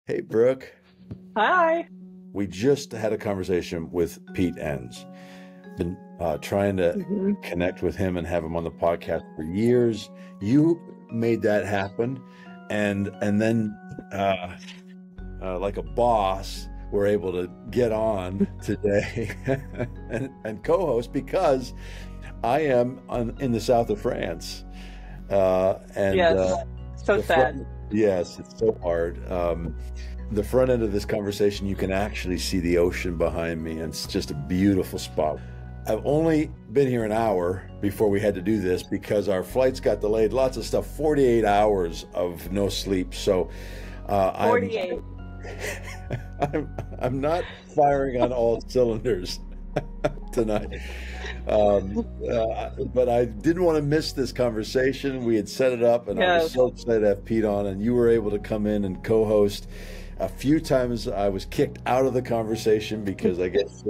Hey, Brooke. Hi. We just had a conversation with Pete Enns. Been trying to hmm connect with him and have him on the podcast for years. You made that happen, and then like a boss, we're able to get on today and co-host because I am in the south of France, and Yes. So the sad. front. Yes, it's so hard. The front end of this conversation, you can actually see the ocean behind me, and it's just a beautiful spot. I've only been here an hour before we had to do this because our flights got delayed. Lots of stuff, 48 hours of no sleep. So I'm 48. I'm not firing on all cylinders tonight. But I didn't want to miss this conversation. We had set it up, and I was Yes. so excited to have Pete on, and you were able to come in and co-host. A few times I was kicked out of the conversation because I guess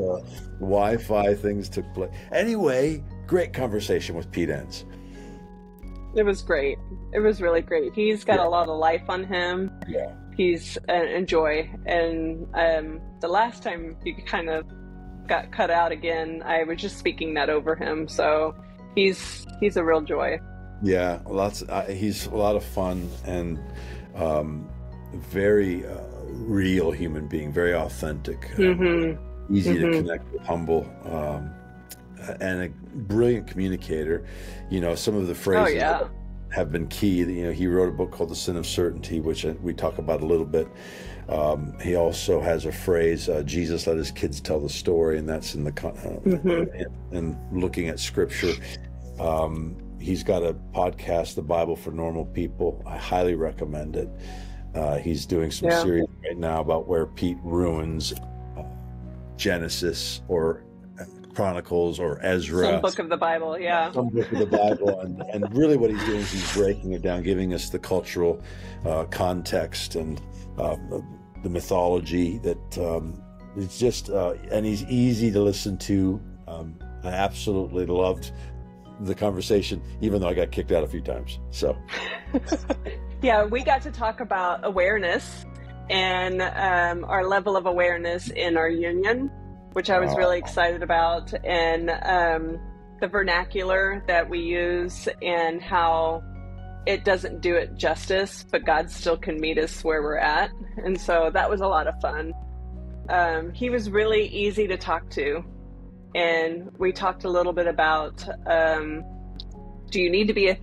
Wi-Fi things took place. Anyway, great conversation with Pete Enns. It was great. It was really great. He's got Yeah, a lot of life on him. yeah, He's a joy. And the last time he kind of got cut out again, I was just speaking that over him. So he's a real joy. yeah. Lots. He's a lot of fun and very real human being, very authentic, hmm easy to hmm connect with, humble, and a brilliant communicator. You know, some of the Oh phrases yeah. have been key. You know, he wrote a book called The Sin of Certainty, which we talk about a little bit. He also has a phrase, Jesus let his kids tell the story, and that's in the hmm and looking at scripture. He's got a podcast, The Bible for Normal People. I highly recommend it. He's doing some Yeah. series right now about where Pete ruins Genesis or Chronicles or Some Ezra, book of the Bible. Yeah. some book of the Bible, and really what he's doing is he's breaking it down, giving us the cultural context and the mythology that it's just, and he's easy to listen to. I absolutely loved the conversation, even though I got kicked out a few times. So, Yeah, we got to talk about awareness and our level of awareness in our union, which I was really uh, excited about, and the vernacular that we use and how it doesn't do it justice, but God still can meet us where we're at. And so that was a lot of fun. He was really easy to talk to. And we talked a little bit about do you need to be a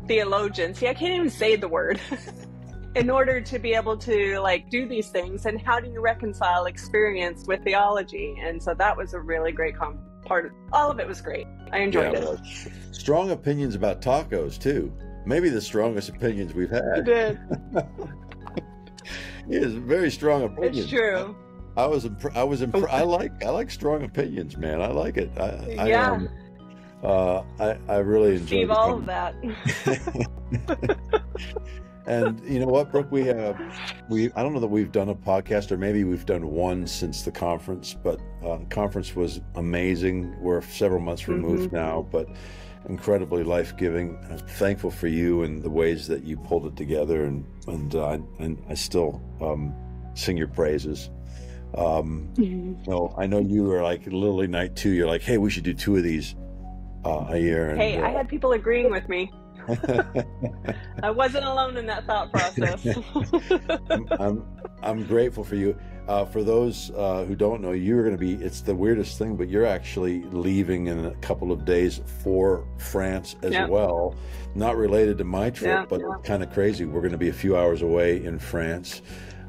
theologian? See, I can't even say the word. In order to be able to like do these things, and how do you reconcile experience with theology? And so that was a really great part of all of it. Was great. I yeah, enjoyed it. well, strong opinions about tacos too. Maybe the strongest opinions we've You had. did. He has very strong It's opinions. true. I like strong opinions, man. I like it. Yeah, I really enjoyed receive the all of that. And you know what, Brooke, I don't know that we've done a podcast, or maybe we've done one since the conference, but the conference was amazing. We're several months removed now, but incredibly life-giving. I'm thankful for you and the ways that you pulled it together, and I still sing your praises. No, I know you were like literally night two. You're like, hey, we should do two of these a year, and Hey, I had people agreeing with me. I wasn't alone in that thought process. I'm grateful for you. For those who don't know, you're going to be. It's the weirdest thing, but you're actually leaving in a couple of days for France as Yep. well. Not related to my trip, Yeah. but kind of crazy. We're going to be a few hours away in France.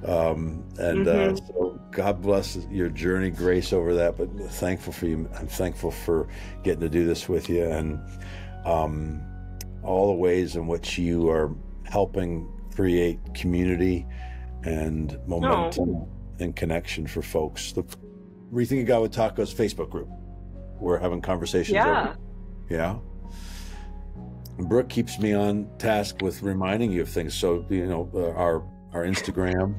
So God bless your journey, grace over that, but thankful for you. I'm thankful for getting to do this with you, and all the ways in which you are helping create community and momentum and connection for folks. The Rethinking God with Tacos Facebook group, we're having conversations Yeah. yeah. Brooke keeps me on task with reminding you of things. So, you know, our Instagram,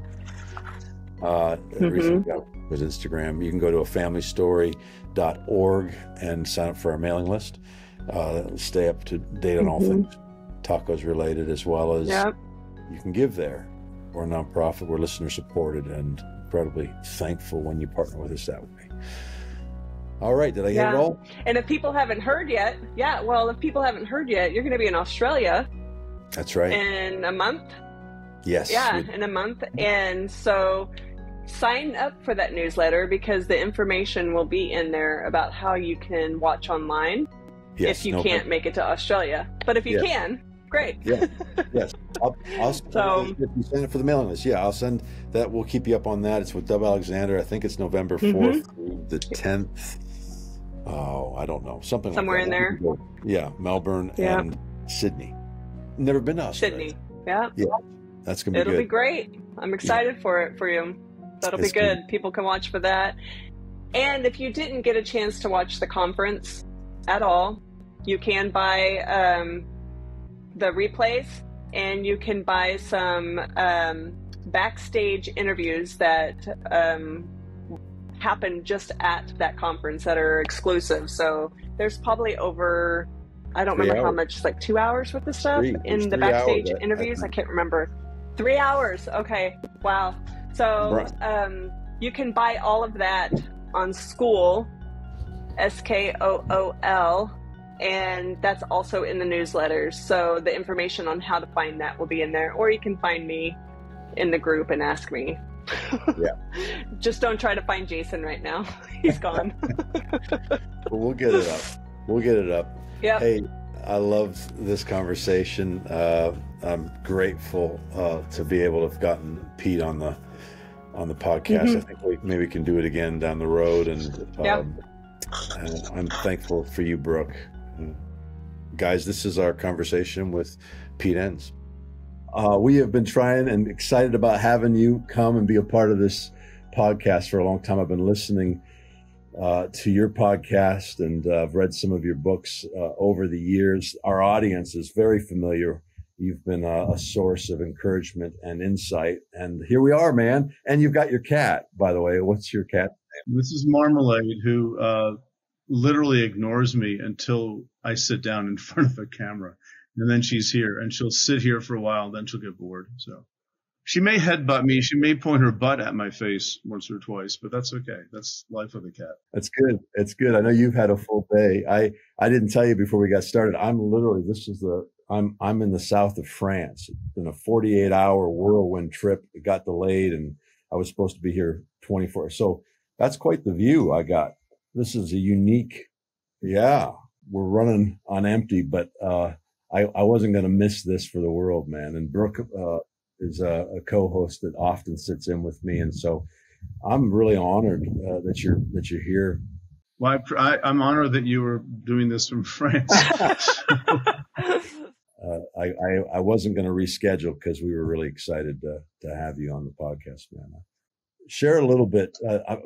Rethinking God was Instagram. You can go to afamilystory.org and sign up for our mailing list. Stay up to date on all things tacos related, as well as Yep. you can give there. we're a nonprofit, we're listener supported, and incredibly thankful when you partner with us that way. All right, did I get it all? And if people haven't heard yet, you're going to be in Australia. That's right. In a month. Yes. Yeah, in a month. And so sign up for that newsletter, because the information will be in there about how you can watch online if you can't make it to Australia. But if you can, great. Yeah. Yes. I'll if you send it for the mailing list, I'll send that. We'll keep you up on that. It's with Dub Alexander. I think it's November 4th through the 10th. Oh, I don't know. Something somewhere like that. In there. Yeah, Melbourne and Sydney. Never been to Australia. Sydney. Yeah. That's gonna be It'll good. be great. I'm excited for it for you. That'll be good. People can watch for that. And if you didn't get a chance to watch the conference at all, you can buy the replays, and you can buy some backstage interviews that happened just at that conference that are exclusive. So there's probably over, I don't remember how much, like 2 hours worth of stuff in the backstage interviews. I can't remember. 3 hours. Okay. Wow. So you can buy all of that on Skool, SKOOL, and that's also in the newsletters. So the information on how to find that will be in there, or you can find me in the group and ask me. Just don't try to find Jason right now. He's gone. Well, we'll get it up. Yeah. Hey, I love this conversation. I'm grateful to be able to have gotten Pete on the podcast. I think we maybe can do it again down the road. And I'm thankful for you, Brooke. Guys, this is our conversation with Pete Enns. We have been trying and excited about having you come and be a part of this podcast for a long time. I've been listening to your podcast, and I've read some of your books over the years. Our audience is very familiar. You've been a source of encouragement and insight. And here we are, man. And you've got your cat, by the way. What's your cat name? This is Marmalade, who literally ignores me until I sit down in front of a camera. And then she's here, and she'll sit here for a while, and then she'll get bored. So she may headbutt me. She may point her butt at my face once or twice, but that's okay. That's life with a cat. That's good. It's good. I know you've had a full day. I didn't tell you before we got started. I'm in the south of France. It's been a 48-hour whirlwind trip. It got delayed, and I was supposed to be here 24. So that's quite the view I got. This is a unique, we're running on empty, but I wasn't going to miss this for the world, man. And Brooke is a co-host that often sits in with me, and so I'm really honored that you're here. Well, I'm honored that you were doing this from France. I wasn't going to reschedule because we were really excited to have you on the podcast, man. Share a little bit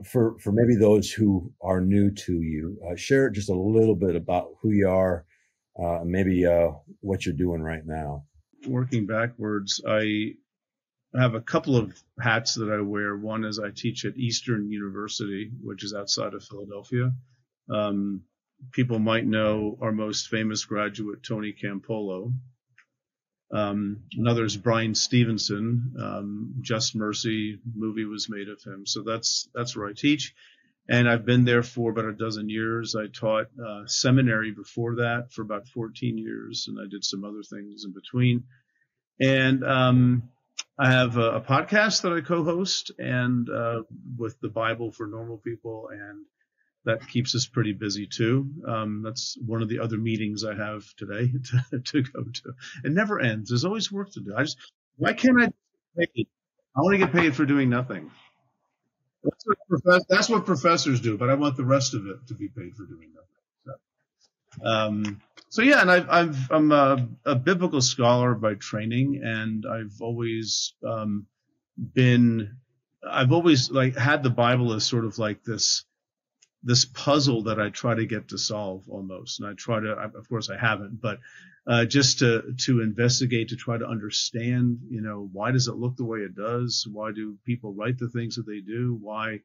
for maybe those who are new to you. Share just a little bit about who you are, maybe what you're doing right now. Working backwards, I have a couple of hats that I wear. One is I teach at Eastern University, which is outside of Philadelphia. People might know our most famous graduate, Tony Campolo. Another is Brian Stevenson. Just Mercy movie was made of him. So that's where I teach. And I've been there for about a dozen years. I taught seminary before that for about 14 years, and I did some other things in between. And I have a podcast that I co-host, and with the Bible for Normal People, and that keeps us pretty busy too. That's one of the other meetings I have today to go to. It never ends. There's always work to do. Why can't I get paid? I want to get paid for doing nothing. That's what professors do, but I want the rest of it to be paid for doing nothing. So yeah, and I'm a biblical scholar by training, and I've always had the Bible as sort of like this puzzle that I try to get to solve almost. And I try to, of course I haven't, but just to investigate, to try to understand, why does it look the way it does? Why do people write the things that they do? Why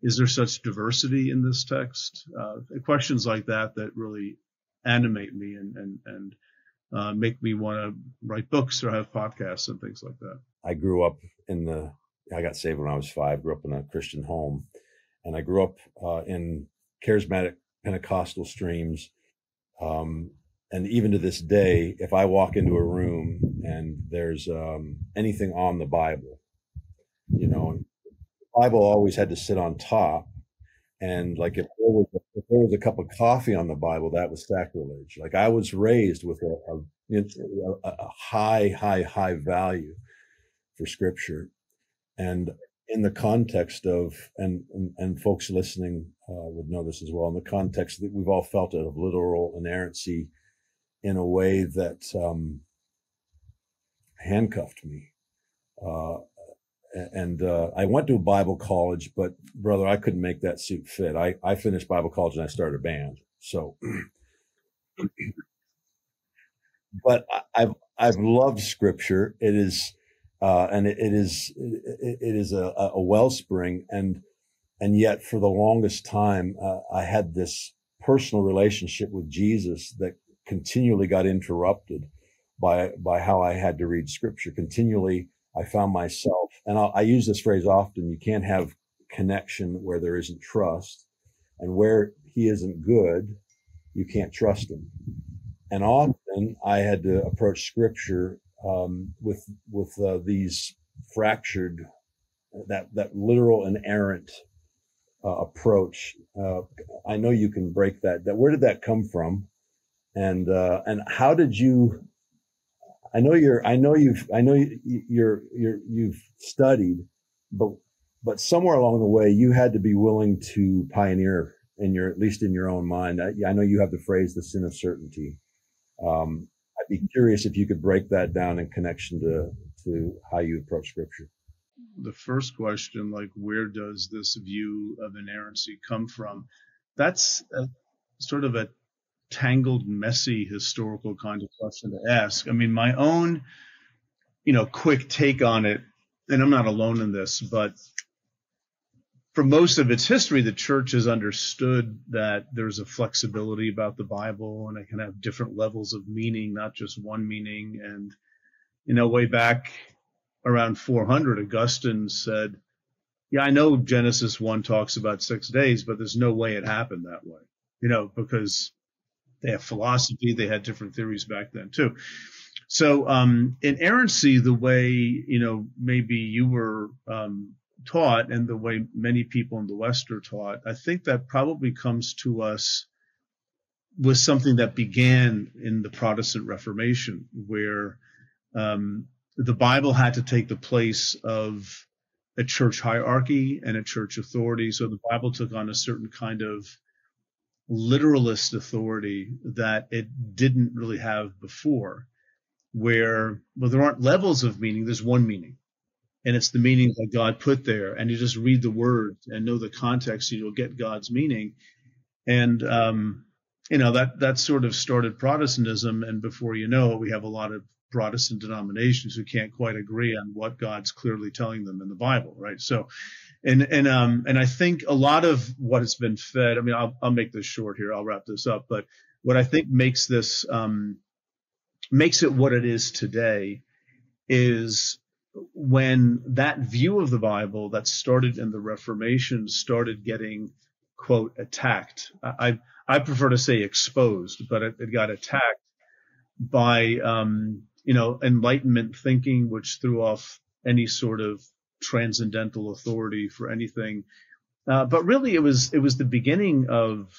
is there such diversity in this text? Questions like that really animate me and make me want to write books or have podcasts and things like that. I grew up I got saved when I was 5, grew up in a Christian home, and I grew up in charismatic Pentecostal streams. And even to this day, if I walk into a room and there's anything on the Bible, the Bible always had to sit on top. And like if there was a cup of coffee on the Bible, that was sacrilege. Like I was raised with a high value for Scripture, and in the context of and folks listening would know this as well. In the context that we've all felt it of literal inerrancy, in a way that handcuffed me. I went to a Bible college, but brother, I couldn't make that suit fit. I finished Bible college and I started a band. So, but I've loved Scripture. It is, and it is a wellspring, and yet for the longest time, I had this personal relationship with Jesus that continually got interrupted by how I had to read Scripture. Continually, I found myself, and I use this phrase often, you can't have connection where there isn't trust, and where he isn't good, you can't trust him. And often I had to approach Scripture with these fractured, that literal inerrant approach. I know you can break that. Where did that come from? And how did you? I know you've studied, but somewhere along the way you had to be willing to pioneer at least in your own mind. I know you have the phrase, the sin of certainty. I'd be curious if you could break that down in connection to how you approach Scripture. The first question, like, where does this view of inerrancy come from? That's sort of a tangled, messy, historical kind of question to ask. I mean, my own, quick take on it, and I'm not alone in this, but for most of its history, the church has understood that there's a flexibility about the Bible, and it can have different levels of meaning, not just one meaning. And, way back around 400, Augustine said, yeah, I know Genesis 1 talks about 6 days, but there's no way it happened that way, because they have philosophy. They had different theories back then too. So inerrancy, the way, maybe you were taught and the way many people in the West are taught, I think that probably comes to us with something that began in the Protestant Reformation, where the Bible had to take the place of a church hierarchy and a church authority. So the Bible took on a certain kind of literalist authority that it didn't really have before, where, there aren't levels of meaning. There's one meaning, and it's the meaning that God put there. And you just read the words and know the context, and you'll get God's meaning. And, that sort of started Protestantism. And before you know it, we have a lot of Protestant denominations who can't quite agree on what God's clearly telling them in the Bible, right? So, and I think a lot of what has been fed, I mean, I'll make this short here, I'll wrap this up, but what I think makes this, makes it what it is today is when that view of the Bible that started in the Reformation started getting, quote, attacked. I prefer to say exposed, but it got attacked by, Enlightenment thinking, which threw off any sort of transcendental authority for anything. But really it was the beginning of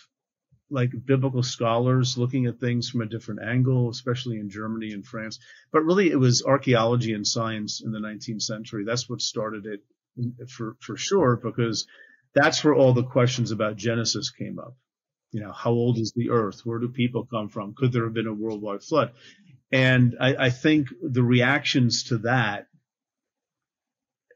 like biblical scholars looking at things from a different angle, especially in Germany and France. But really it was archaeology and science in the 19th century. That's what started it for sure, because that's where all the questions about Genesis came up. How old is the earth? Where do people come from? Could there have been a worldwide flood? And I think the reactions to that,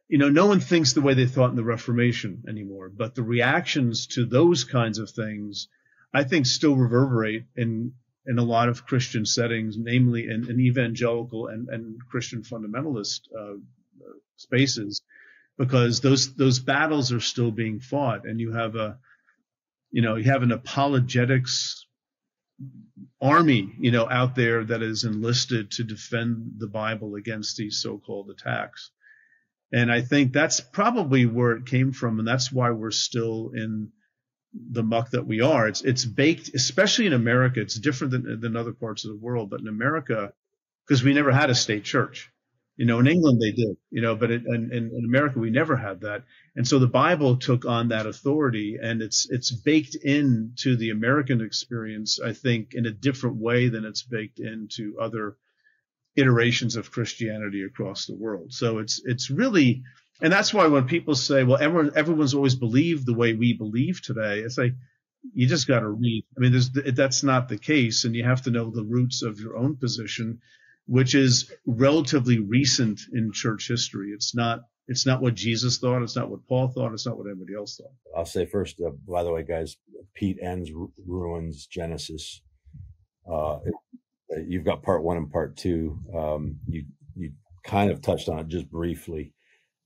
no one thinks the way they thought in the Reformation anymore, but the reactions to those kinds of things, I think, still reverberate in a lot of Christian settings, namely in evangelical and Christian fundamentalist spaces, because those battles are still being fought, and you have an apologetics army, out there that is enlisted to defend the Bible against these so-called attacks. And I think that's probably where it came from. And that's why we're still in the muck that we are. It's baked, especially in America. It's different than other parts of the world, but in America, because we never had a state church. In England they did, but in America we never had that. And so the Bible took on that authority, and it's baked into the American experience, I think, in a different way than it's baked into other iterations of Christianity across the world. So it's really, and that's why when people say, well, everyone's always believed the way we believe today, it's like, you just got to read. I mean, that's not the case, and you have to know the roots of your own position, which is relatively recent in church history. It's not what Jesus thought. It's not what Paul thought. It's not what anybody else thought. I'll say first, by the way, guys, Pete Enns ruins Genesis. You've got part 1 and part 2. You kind of touched on it just briefly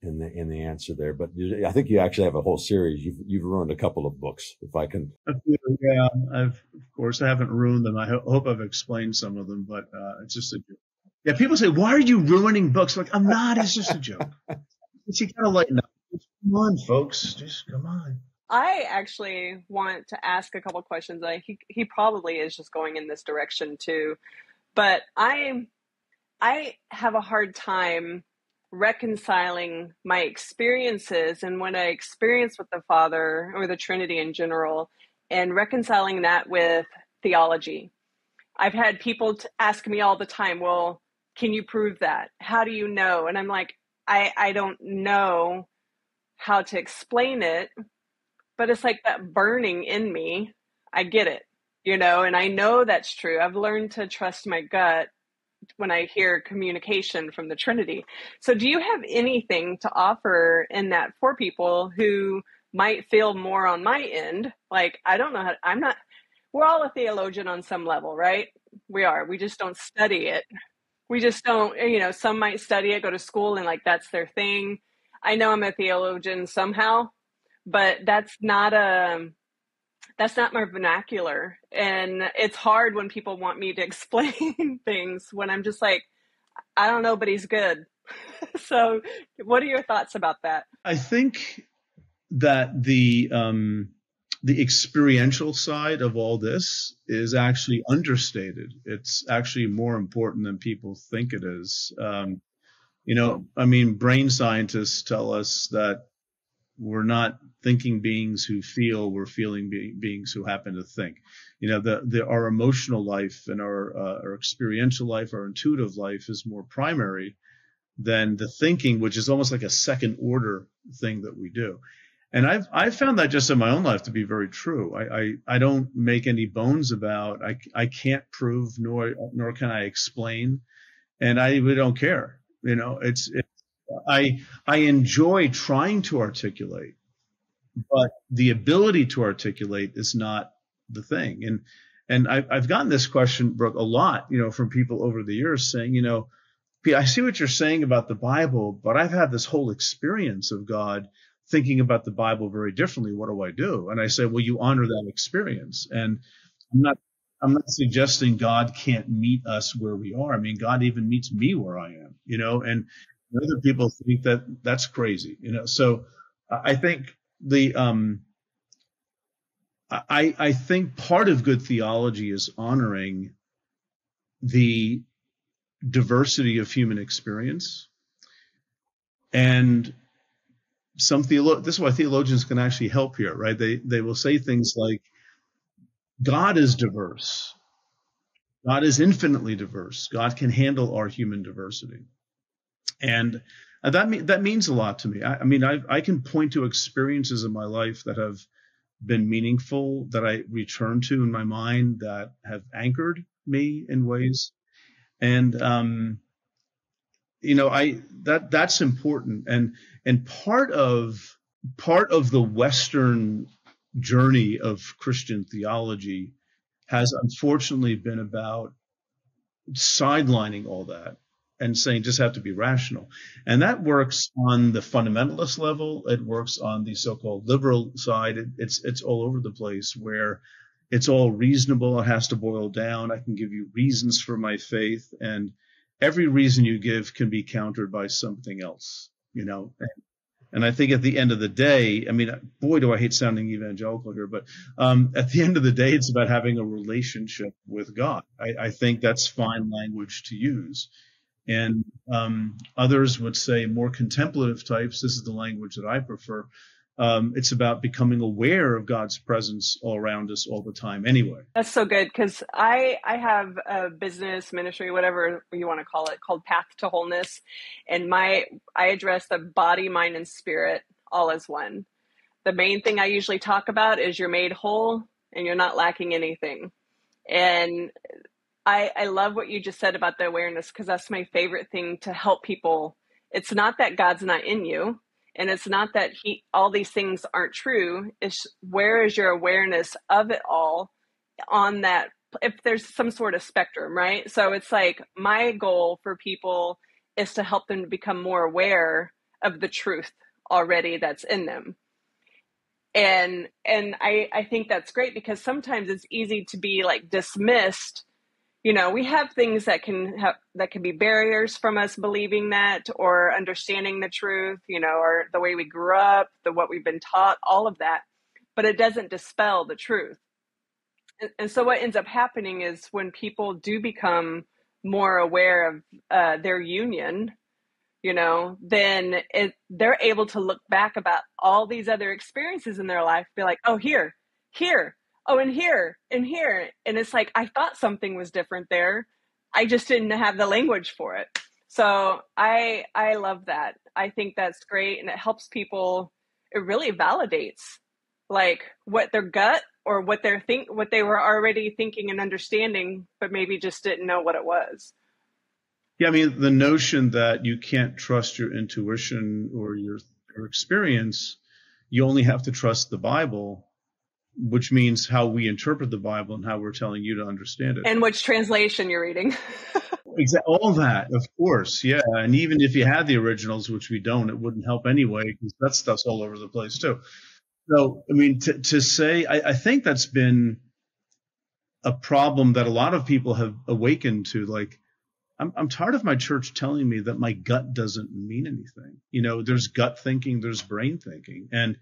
in the answer there, but I think you actually have a whole series. You've ruined a couple of books, if I can. Yeah, of course I haven't ruined them. I hope I've explained some of them, but it's just a joke. Yeah, people say, why are you ruining books? Like, I'm not. It's just a joke. You gotta lighten up. Come on, folks. Just come on. I actually want to ask a couple questions. He probably is just going in this direction too, but I have a hard time reconciling my experiences and when I experience with the Father or the Trinity in general, and reconciling that with theology. I've had people ask me all the time, well, can you prove that? How do you know? And I'm like, I don't know how to explain it, but it's like that burning in me. I get it, and I know that's true. I've learned to trust my gut when I hear communication from the Trinity. So do you have anything to offer in that for people who might feel more on my end? Like, I don't know we're all a theologian on some level, right? We are. We just don't study it. We just don't, some might study it, go to school, and like that's their thing. I know I'm a theologian somehow, but that's not my vernacular. And it's hard when people want me to explain things when I'm just like, I don't know, but he's good. So what are your thoughts about that? I think that the experiential side of all this is actually understated. It's actually more important than people think it is. Brain scientists tell us that we're not thinking beings who feel, we're feeling beings who happen to think. Our emotional life and our experiential life, our intuitive life is more primary than the thinking, which is almost like a second order thing that we do. And I've found that just in my own life to be very true. I don't make any bones about, I can't prove nor can I explain, and I really don't care. I enjoy trying to articulate, but the ability to articulate is not the thing. And I've gotten this question, Brooke, a lot, from people over the years saying, Pete, I see what you're saying about the Bible, but I've had this whole experience of God thinking about the Bible very differently. What do I do? And I say, well, you honor that experience. And I'm not suggesting God can't meet us where we are. I mean, God even meets me where I am, and other people think that that's crazy, So I think I think part of good theology is honoring the diversity of human experience. And this is why theologians can actually help here, right? They will say things like, God is diverse. God is infinitely diverse. God can handle our human diversity. And that means a lot to me. I can point to experiences in my life that have been meaningful, that I return to in my mind, that have anchored me in ways. And, that's important. And part of the Western journey of Christian theology has unfortunately been about sidelining all that and saying just have to be rational. And that works on the fundamentalist level. It works on the so-called liberal side. It's all over the place, where it's all reasonable. It has to boil down. I can give you reasons for my faith, and every reason you give can be countered by something else. And I think at the end of the day, I mean, boy, do I hate sounding evangelical here, but at the end of the day, it's about having a relationship with God. I think that's fine language to use. And others would say more contemplative types, this is the language that I prefer. It's about becoming aware of God's presence all around us all the time anyway. That's so good, because I have a business ministry, whatever you want to call it, called Path to Wholeness. And I address the body, mind, and spirit all as one. The main thing I usually talk about is you're made whole and you're not lacking anything. And I love what you just said about the awareness, because that's my favorite thing to help people. It's not that God's not in you, and it's not that all these things aren't true. It's where is your awareness of it all on that, if there's some sort of spectrum, right? So it's like my goal for people is to help them to become more aware of the truth already that's in them. And I think that's great, because sometimes it's easy to be like dismissed. We have things that can be barriers from us believing that, or understanding the truth, or the way we grew up, what we've been taught, all of that, but it doesn't dispel the truth. And so what ends up happening is when people do become more aware of their union, then they're able to look back about all these other experiences in their life, be like, oh, here, oh, and here, and here. And it's like, I thought something was different there. I just didn't have the language for it. So I love that. I think that's great. And it helps people. It really validates like what their gut or what they were already thinking and understanding, but maybe just didn't know what it was. Yeah, I mean, the notion that you can't trust your intuition or your experience, you only have to trust the Bible, which means how we interpret the Bible and how we're telling you to understand it. And which translation you're reading. Exactly. All that, of course. Yeah. And even if you had the originals, which we don't, it wouldn't help anyway, because that stuff's all over the place too. So, I mean, to say, I think that's been a problem that a lot of people have awakened to. Like, I'm tired of my church telling me that my gut doesn't mean anything. There's gut thinking, there's brain thinking. And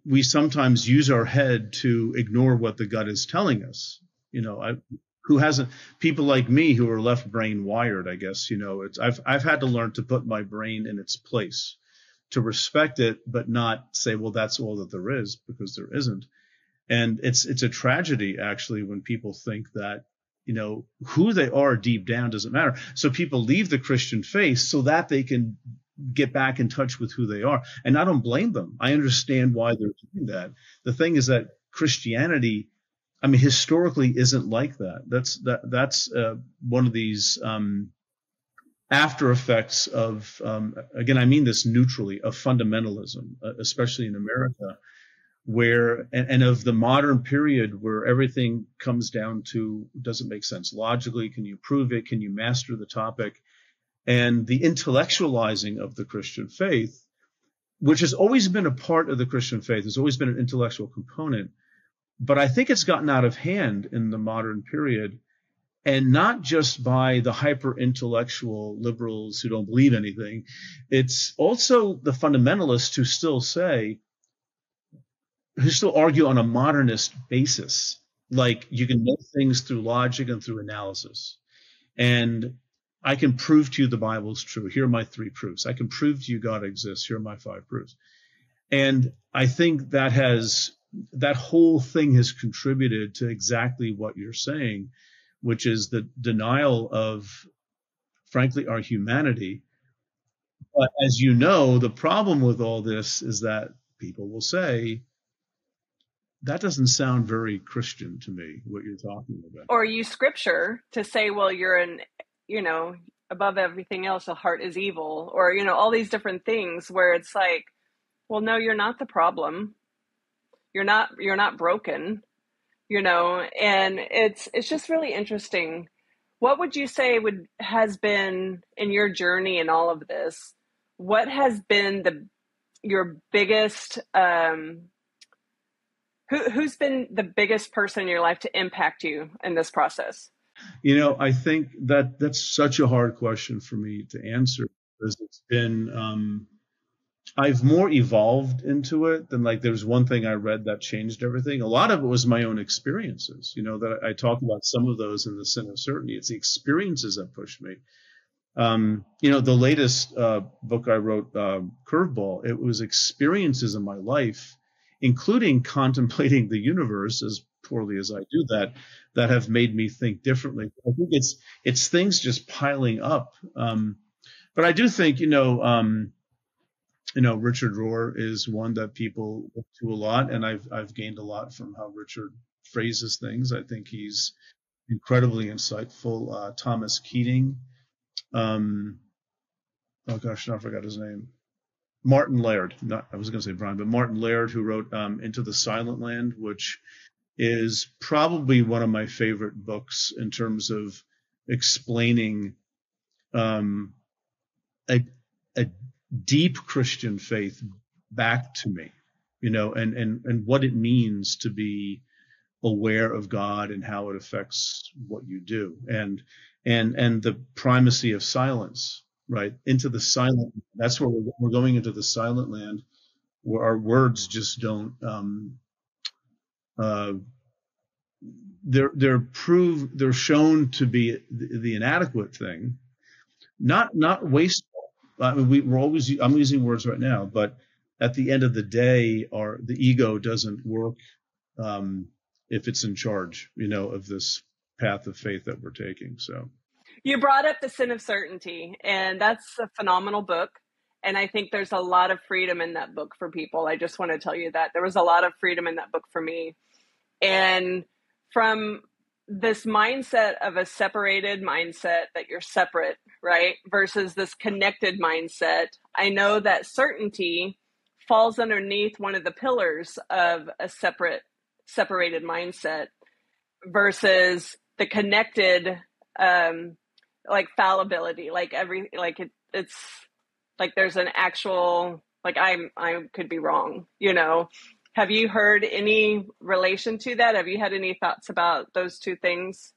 we sometimes use our head to ignore what the gut is telling us. People like me who are left brain wired, I guess, I've had to learn to put my brain in its place, to respect it, but not say, well, that's all that there is, because there isn't. And it's a tragedy, actually, when people think that, who they are deep down doesn't matter. So people leave the Christian faith so that they can get back in touch with who they are. And I don't blame them. I understand why they're doing that. The thing is that Christianity, I mean, historically isn't like that. That's one of these after effects of, again, I mean this neutrally, of fundamentalism, especially in America, where, and of the modern period where everything comes down to, does it make sense logically? Can you prove it? Can you master the topic? And the intellectualizing of the Christian faith, which has always been a part of the Christian faith, has always been an intellectual component. But I think it's gotten out of hand in the modern period, and not just by the hyper-intellectual liberals who don't believe anything. It's also the fundamentalists who still argue on a modernist basis. Like, you can know things through logic and through analysis. And I can prove to you the Bible is true. Here are my 3 proofs. I can prove to you God exists. Here are my 5 proofs. And I think that whole thing has contributed to exactly what you're saying, which is the denial of, frankly, our humanity. But as you know, the problem with all this is that people will say, that doesn't sound very Christian to me, what you're talking about. Or use scripture to say, well, you're above everything else, the heart is evil, or, all these different things where it's like, well, no, you're not the problem. You're not broken, and it's just really interesting. What would you say has been in your journey in all of this? What has been your biggest, who's been the biggest person in your life to impact you in this process? I think that's such a hard question for me to answer. because it's been, I've more evolved into it than like there's one thing I read that changed everything. A lot of it was my own experiences, that I talk about some of those in the Sin of Certainty. It's the experiences that pushed me. The latest book I wrote, Curveball, it was experiences in my life, including contemplating the universe, as poorly as I do that have made me think differently. I think it's things just piling up. But I do think, Richard Rohr is one that people look to a lot, and I've gained a lot from how Richard phrases things. I think he's incredibly insightful. Thomas Keating. Oh gosh, now I forgot his name. Martin Laird. I was going to say Brian, but Martin Laird, who wrote Into the Silent Land, which is probably one of my favorite books in terms of explaining a deep Christian faith back to me, and what it means to be aware of God and how it affects what you do, and the primacy of silence, right? Into the silent. That's where we're going, into the silent land, where our words just don't. They're shown to be the inadequate thing, not wasteful. I mean, I'm using words right now, but at the end of the day, the ego doesn't work if it's in charge, of this path of faith that we're taking. So you brought up The Sin of Certainty, and that's a phenomenal book. And I think there's a lot of freedom in that book for people. I just want to tell you that there was a lot of freedom in that book for me. And from this mindset of a separated mindset, that you're separate, right? Versus this connected mindset. I know that certainty falls underneath one of the pillars of a separated mindset versus the connected, like fallibility, it's like there's an actual, like I could be wrong, Have you heard any relation to that? Have you had any thoughts about those two things?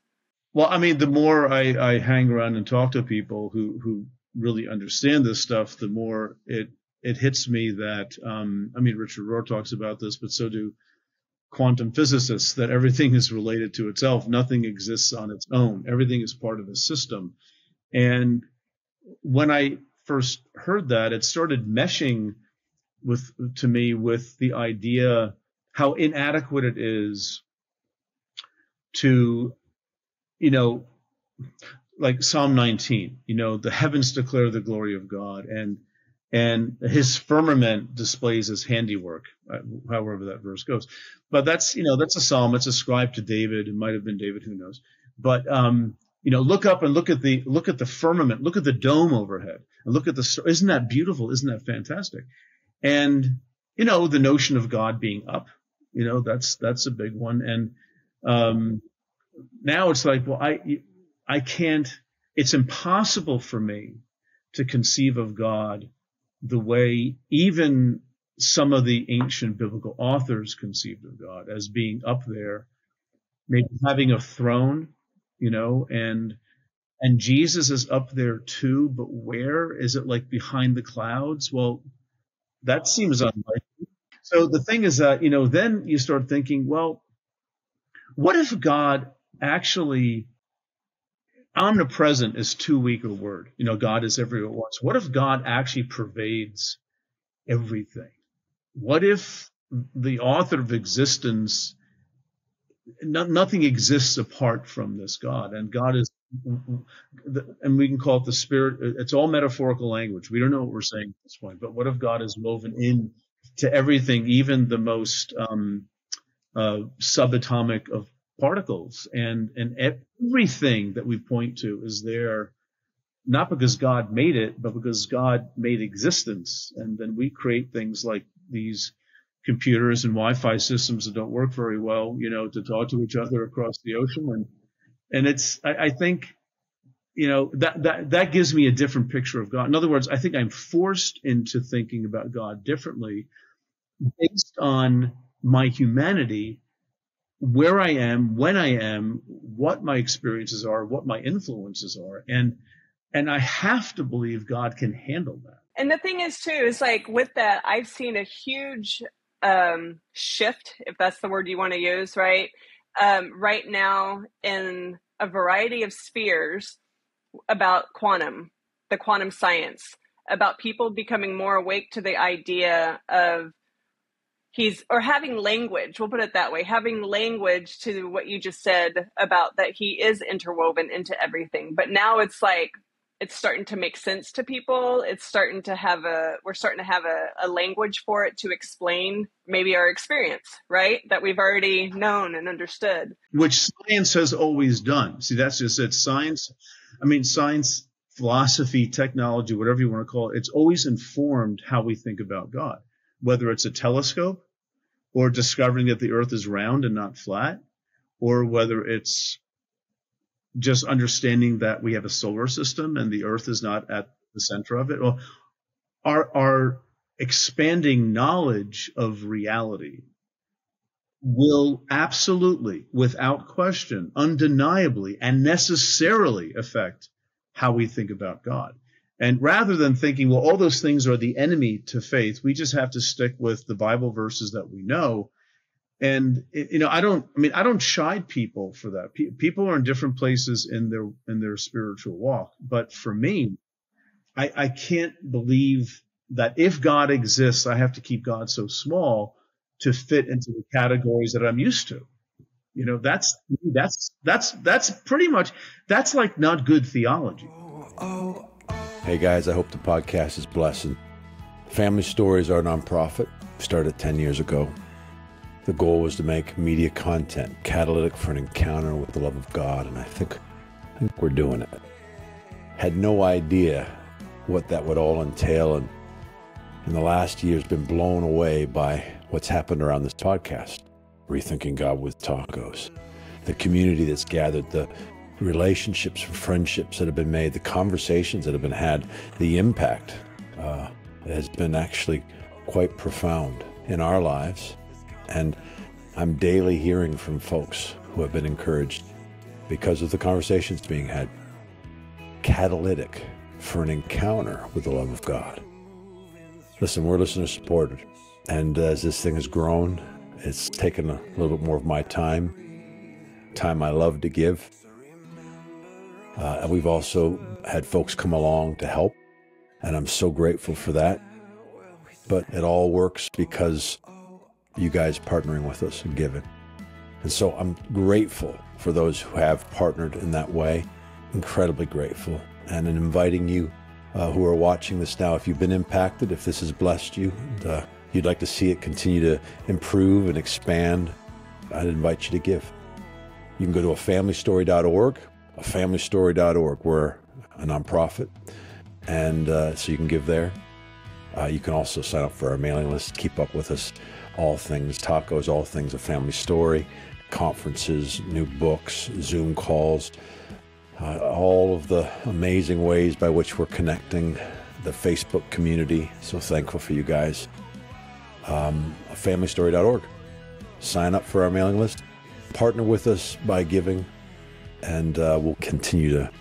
Well, I mean, the more I hang around and talk to people who really understand this stuff, the more it hits me that, Richard Rohr talks about this, but so do quantum physicists, that everything is related to itself. Nothing exists on its own. Everything is part of a system. And when I first heard that, it started meshing to me with the idea how inadequate it is to, like Psalm 19, the heavens declare the glory of God, and his firmament displays his handiwork, however that verse goes. But that's a psalm. It's ascribed to David. It might have been David, who knows. But, look up and look at the firmament, look at the dome overhead, and look at isn't that beautiful? Isn't that fantastic? And, the notion of God being up, that's a big one. And, now it's like, well, I can't, it's impossible for me to conceive of God the way even some of the ancient biblical authors conceived of God, as being up there, maybe having a throne, and Jesus is up there too, but where? Is it like behind the clouds? Well, that seems unlikely. So the thing is that, then you start thinking, well, what if God actually, omnipresent is too weak a word. God is everywhere at once. What if God actually pervades everything? What if the author of existence, nothing exists apart from this God, and God is, and we can call it the Spirit. It's all metaphorical language. We don't know what we're saying at this point, but what if God is woven in to everything, even the most subatomic of particles, and everything that we point to is there, not because God made it, but because God made existence. And then we create things like these computers and Wi-Fi systems that don't work very well, to talk to each other across the ocean. And it's, I think, that gives me a different picture of God. In other words, I think I'm forced into thinking about God differently based on my humanity, where I am, when I am, what my experiences are, what my influences are. And And I have to believe God can handle that. And the thing is too, is like with that, I've seen a huge shift, if that's the word you want to use, right? Right now in a variety of spheres about the quantum science, about people becoming more awake to the idea of having language, we'll put it that way, having language to what you just said about that he is interwoven into everything. But now it's like, it's starting to make sense to people. We're starting to have a language for it to explain maybe our experience, right? That we've already known and understood. Which science has always done. See, that's just it. Science, philosophy, technology, whatever you want to call it, it's always informed how we think about God, whether it's a telescope or discovering that the earth is round and not flat, or whether it's just understanding that we have a solar system and the earth is not at the center of it. Well, our expanding knowledge of reality will absolutely, without question, undeniably, and necessarily affect how we think about God. And rather than thinking, well, all those things are the enemy to faith, we just have to stick with the Bible verses that we know. And, I don't chide people for that. People are in different places in their spiritual walk. But for me, I can't believe that if God exists, I have to keep God so small to fit into the categories that I'm used to. That's pretty much, that's like not good theology. Hey guys, I hope the podcast is blessing. Family Stories are a nonprofit. Started 10 years ago. The goal was to make media content catalytic for an encounter with the love of God, and I think we're doing it. Had no idea what that would all entail, and in the last year has been blown away by what's happened around this podcast. Rethinking God with Tacos. The community that's gathered, the relationships and friendships that have been made, the conversations that have been had, the impact has been actually quite profound in our lives. And I'm daily hearing from folks who have been encouraged because of the conversations being had. Catalytic for an encounter with the love of God. Listen, we're listener supported. And as this thing has grown, it's taken a little bit more of my time I love to give. And we've also had folks come along to help, and I'm so grateful for that. But it all works because you guys partnering with us and giving. And so I'm grateful for those who have partnered in that way, incredibly grateful. And in inviting you who are watching this now, if you've been impacted, if this has blessed you, and you'd like to see it continue to improve and expand, I'd invite you to give. You can go to afamilystory.org, afamilystory.org. We're a nonprofit, and so you can give there. You can also sign up for our mailing list, keep up with us, all things tacos, all things A Family Story, conferences, new books, Zoom calls, all of the amazing ways by which we're connecting the Facebook community. So thankful for you guys. Familystory.org. Sign up for our mailing list. Partner with us by giving, and we'll continue to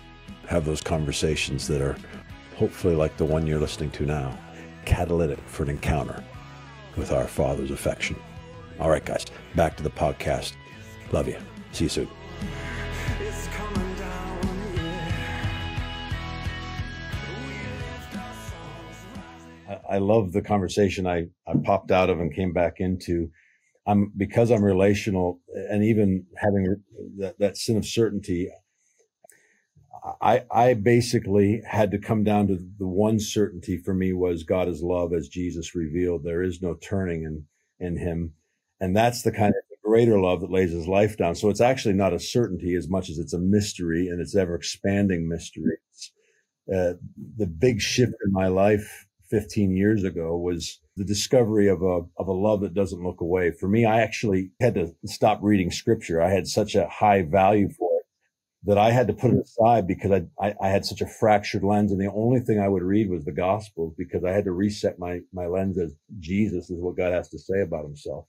have those conversations that are hopefully like the one you're listening to now, catalytic for an encounter with our Father's affection. All right, guys, back to the podcast. Love you. See you soon. I love the conversation I popped out of and came back into. Because I'm relational, and even having that sin of certainty, I basically had to come down to the one certainty for me was God is love as Jesus revealed. There is no turning in him. And that's the kind of greater love that lays his life down. So it's actually not a certainty as much as it's a mystery, and it's ever expanding mystery. The big shift in my life 15 years ago was the discovery of a love that doesn't look away. For me, I actually had to stop reading scripture. I had such a high value for it that I had to put it aside because I had such a fractured lens. And the only thing I would read was the Gospels because I had to reset my lens as Jesus is what God has to say about himself.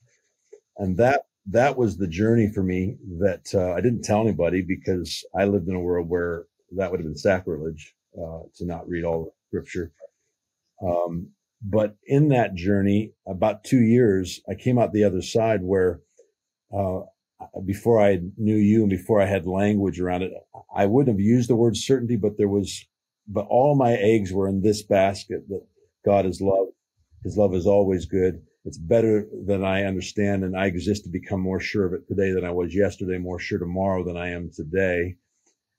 And that was the journey for me that I didn't tell anybody because I lived in a world where that would have been sacrilege. to not read all the scripture. But in that journey, about 2 years, I came out the other side where before I knew you and before I had language around it, I wouldn't have used the word certainty, but all my eggs were in this basket that God is love. His love is always good. It's better than I understand, and I exist to become more sure of it today than I was yesterday, more sure tomorrow than I am today.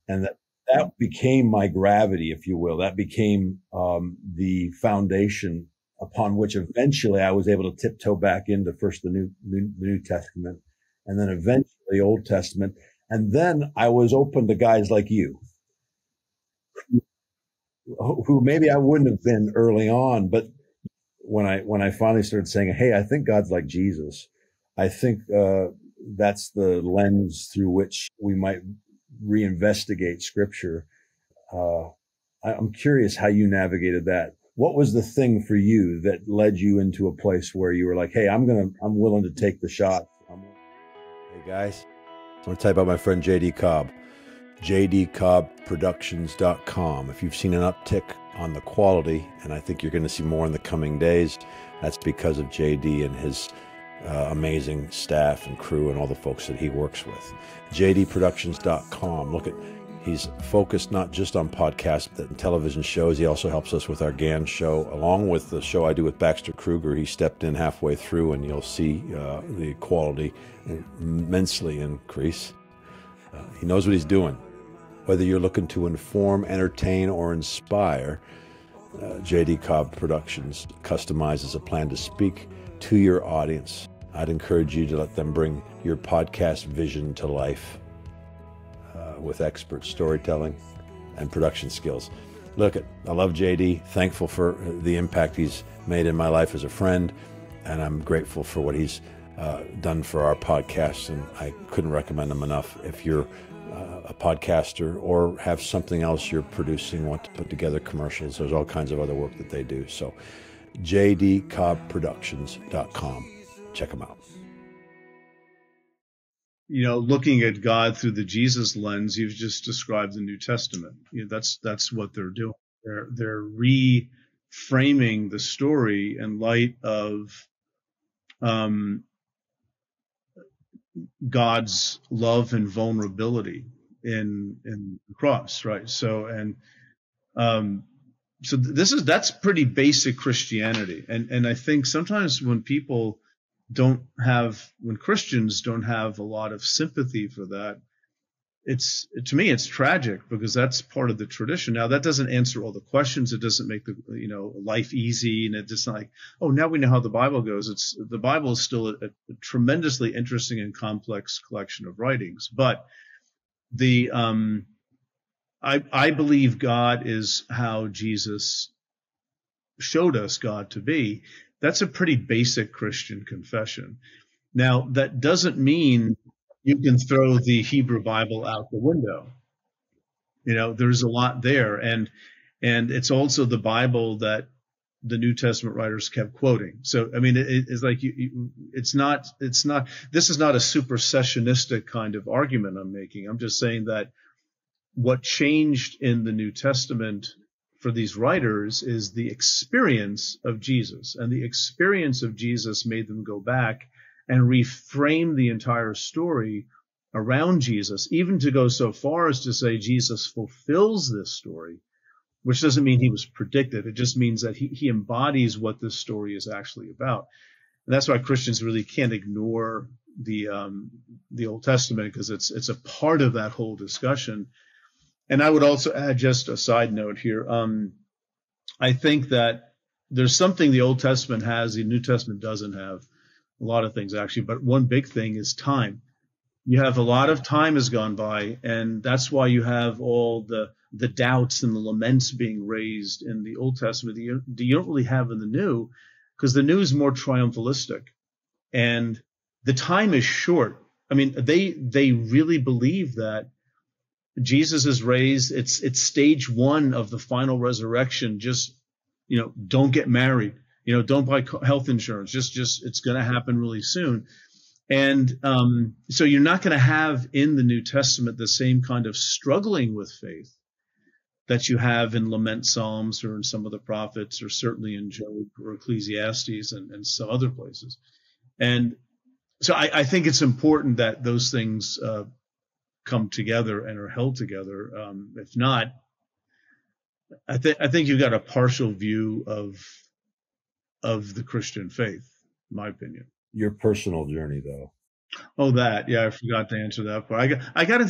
And that became my gravity, if you will. That became the foundation upon which eventually I was able to tiptoe back into first the New Testament, and then eventually the Old Testament. And then I was open to guys like you, who maybe I wouldn't have been early on, but when I finally started saying, hey, I think God's like Jesus, I think that's the lens through which we might reinvestigate Scripture. I'm curious how you navigated that. What was the thing for you that led you into a place where you were like, hey, I'm willing to take the shot? Hey guys, I want to tell you about my friend JD Cobb. jdcobbproductions.com. If you've seen an uptick on the quality, and I think you're going to see more in the coming days, that's because of JD and his amazing staff and crew and all the folks that he works with. jdproductions.com. Look at, he's focused not just on podcasts and television shows. He also helps us with our GAN show, along with the show I do with Baxter Kruger. He stepped in halfway through, and you'll see the quality immensely increase. He knows what he's doing. Whether you're looking to inform, entertain, or inspire, JD Cobb Productions customizes a plan to speak to your audience. I'd encourage you to let them bring your podcast vision to life with expert storytelling and production skills. Look, I love JD, thankful for the impact he's made in my life as a friend, and I'm grateful for what he's done for our podcast, and I couldn't recommend him enough. If you're a podcaster or have something else you're producing, want to put together commercials, there's all kinds of other work that they do. So jdcobbproductions.com. Check them out. You know, looking at God through the Jesus lens, you've just described the New Testament. You know, that's what they're doing. They're reframing the story in light of God's love and vulnerability in the cross, right? So that's pretty basic Christianity, and I think sometimes when Christians don't have a lot of sympathy for that, to me it's tragic, because that's part of the tradition. Now, that doesn't answer all the questions. It doesn't make life easy, and it's just not like, oh, now we know how the Bible goes. The Bible is still a tremendously interesting and complex collection of writings, but I believe God is how Jesus showed us God to be. That's a pretty basic Christian confession. Now, that doesn't mean you can throw the Hebrew Bible out the window. You know, there's a lot there. And it's also the Bible that the New Testament writers kept quoting. So, I mean, it's like, this is not a supersessionistic kind of argument I'm making. I'm just saying that what changed in the New Testament for these writers is the experience of Jesus. And the experience of Jesus made them go back and reframe the entire story around Jesus, even to go so far as to say Jesus fulfills this story, which doesn't mean he was predicted. It just means that he embodies what this story is actually about. And that's why Christians really can't ignore the Old Testament, because it's a part of that whole discussion. And I would also add, just a side note here, I think that there's something the Old Testament has the New Testament doesn't have. A lot of things, actually, but one big thing is time. You have a lot of time has gone by, and that's why you have all the doubts and the laments being raised in the Old Testament that you don't really have in the New, because the New is more triumphalistic, and the time is short. I mean, they really believe that Jesus is raised. It's stage one of the final resurrection. Just, don't get married. Don't buy health insurance. Just it's going to happen really soon. And so you're not going to have in the New Testament the same kind of struggling with faith that you have in lament psalms or in some of the prophets, or certainly in Job or Ecclesiastes and some other places. And so I think it's important that those things come together and are held together. If not, I think you've got a partial view of the Christian faith, in my opinion. Your personal journey, though. Oh, that, yeah, I forgot to answer that part. I get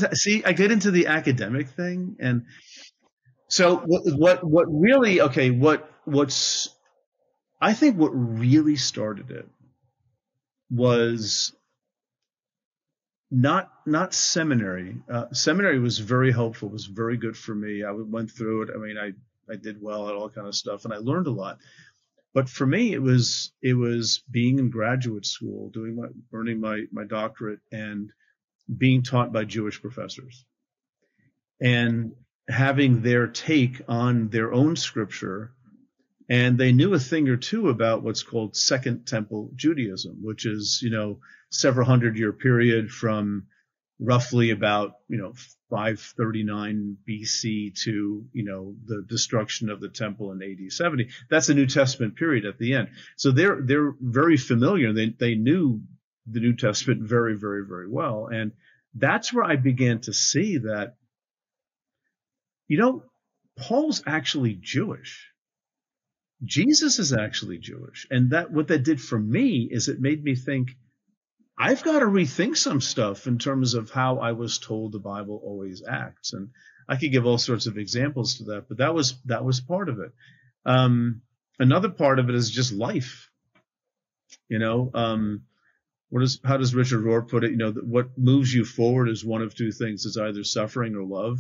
into the academic thing, and so what really, okay, I think what really started it was not seminary. Seminary was very helpful, was very good for me. I went through it. I mean, I did well at all kind of stuff, and I learned a lot. But for me, it was being in graduate school, earning my doctorate, and being taught by Jewish professors, and having their take on their own scripture. And they knew a thing or two about what's called Second Temple Judaism, which is, several 100-year period from roughly about, 539 BC to, the destruction of the temple in AD 70. That's a New Testament period at the end. So they're very familiar. They knew the New Testament very, very, very well. And that's where I began to see that, Paul's actually Jewish. Jesus is actually Jewish. And what that did for me is it made me think, I've got to rethink some stuff in terms of how I was told the Bible always acts. And I could give all sorts of examples to that, but that was part of it. Another part of it is just life. How does Richard Rohr put it? What moves you forward is one of two things. It's either suffering or love.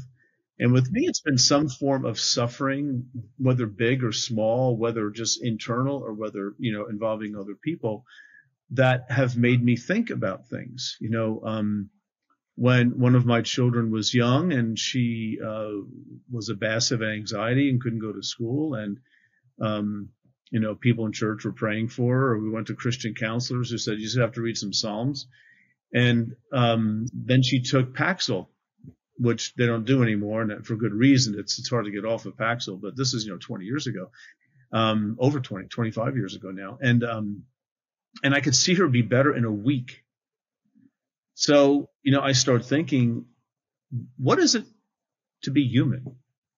And with me, it's been some form of suffering, whether big or small, whether just internal or whether, involving other people, that have made me think about things. When one of my children was young and she was a bass of anxiety and couldn't go to school, and people in church were praying for her, or we went to Christian counselors who said, you just have to read some Psalms. And then she took Paxil, which they don't do anymore, and for good reason. It's hard to get off of Paxil, but this is 20 years ago, over 25 years ago now, and I could see her be better in a week. So I start thinking, what is it to be human?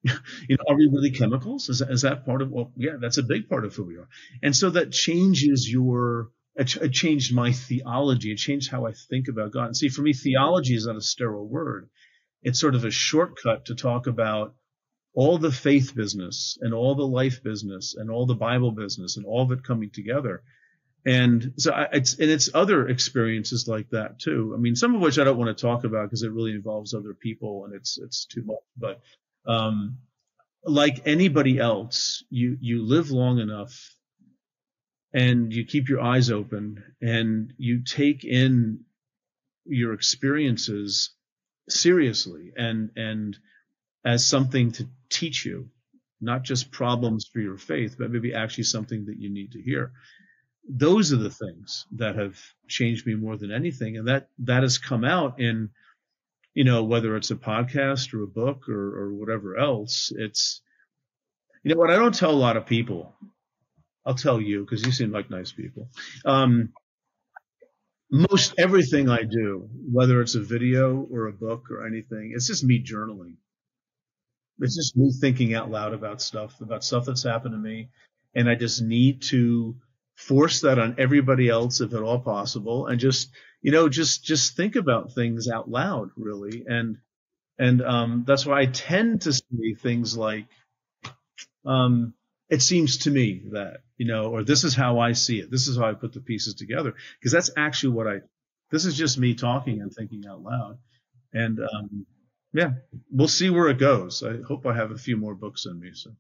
Are we really chemicals? Is that part of? Well, yeah, that's a big part of who we are. And so that changes it changed my theology. It changed how I think about God. And see, for me, theology is not a sterile word. It's sort of a shortcut to talk about all the faith business and all the life business and all the Bible business and all of it coming together. And so it's other experiences like that too. I mean, some of which I don't want to talk about because it really involves other people and it's too much. But like anybody else, you live long enough and you keep your eyes open and you take in your experiences seriously and as something to teach you, not just problems for your faith, but maybe actually something that you need to hear. Those are the things that have changed me more than anything. And that has come out in, whether it's a podcast or a book or whatever else. It's, what I don't tell a lot of people, I'll tell you because you seem like nice people. Most everything I do, whether it's a video or a book or anything, it's just me journaling. It's just me thinking out loud about stuff that's happened to me. And I just need to force that on everybody else if at all possible. And just think about things out loud, really. And that's why I tend to say things like, it seems to me that, or this is how I see it. This is how I put the pieces together. Because that's actually this is just me talking and thinking out loud. And, yeah, we'll see where it goes. I hope I have a few more books in me. So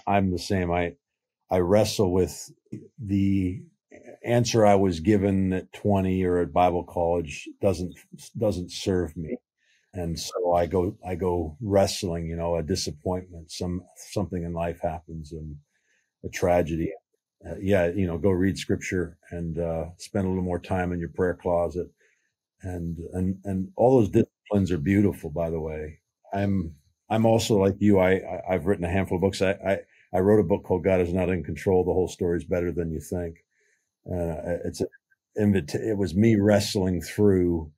I'm the same. I wrestle with the answer I was given at 20 or at Bible college doesn't serve me. And so I go wrestling, a disappointment, something in life happens and a tragedy. Go read scripture and spend a little more time in your prayer closet. And all those disciplines are beautiful, by the way. I'm I'm also like you. I've written a handful of books. I wrote a book called God Is Not in Control. The whole story is better than you think. It was me wrestling through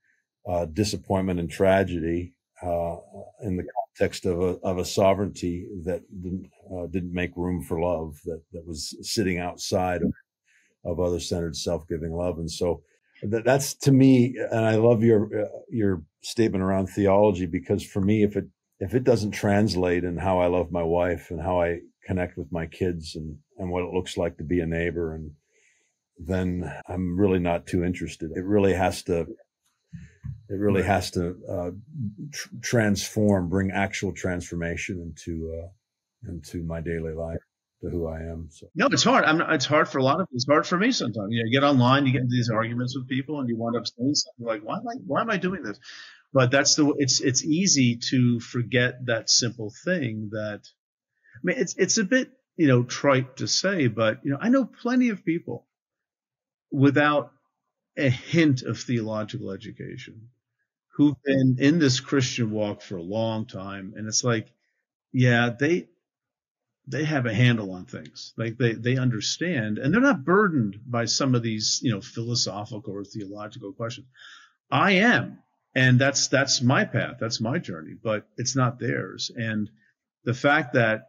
disappointment and tragedy in the context of a sovereignty that didn't make room for love, that was sitting outside of other-centered, self-giving love. And so that's, to me, and I love your statement around theology, because for me, if it doesn't translate in how I love my wife and how I connect with my kids and what it looks like to be a neighbor, and then I'm really not too interested. It really has to transform, bring actual transformation into my daily life, to who I am. So no, it's hard. It's hard for a lot of people. It's hard for me sometimes. You get online, you get into these arguments with people, and you wind up saying something like, why am I doing this? But it's easy to forget that simple thing that, I mean, it's a bit, trite to say, but, I know plenty of people without a hint of theological education who've been in this Christian walk for a long time. And it's like, yeah, they have a handle on things. Like they understand, and they're not burdened by some of these, philosophical or theological questions. I am. And that's my path. That's my journey, but it's not theirs. And the fact that,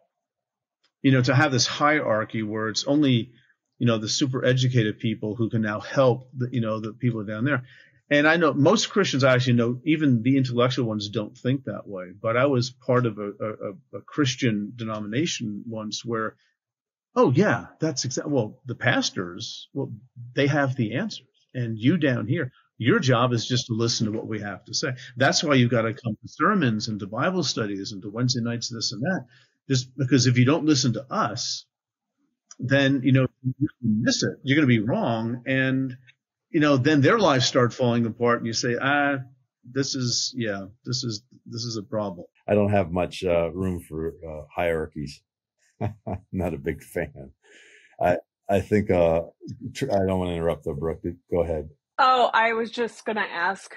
to have this hierarchy where it's only, the super educated people who can now help the people down there. And I know most Christians, I actually know, even the intellectual ones don't think that way. But I was part of a Christian denomination once where, oh yeah, that's exactly, well, the pastors, well, they have the answers, and you down here, your job is just to listen to what we have to say. That's why you've got to come to sermons and to Bible studies and to Wednesday nights, this and that. Just because if you don't listen to us, then, you miss it. You're going to be wrong. And, then their lives start falling apart, and you say, this is a problem. I don't have much room for hierarchies. Not a big fan. I think, I don't want to interrupt though, Brooke. Go ahead. Oh, I was just going to ask,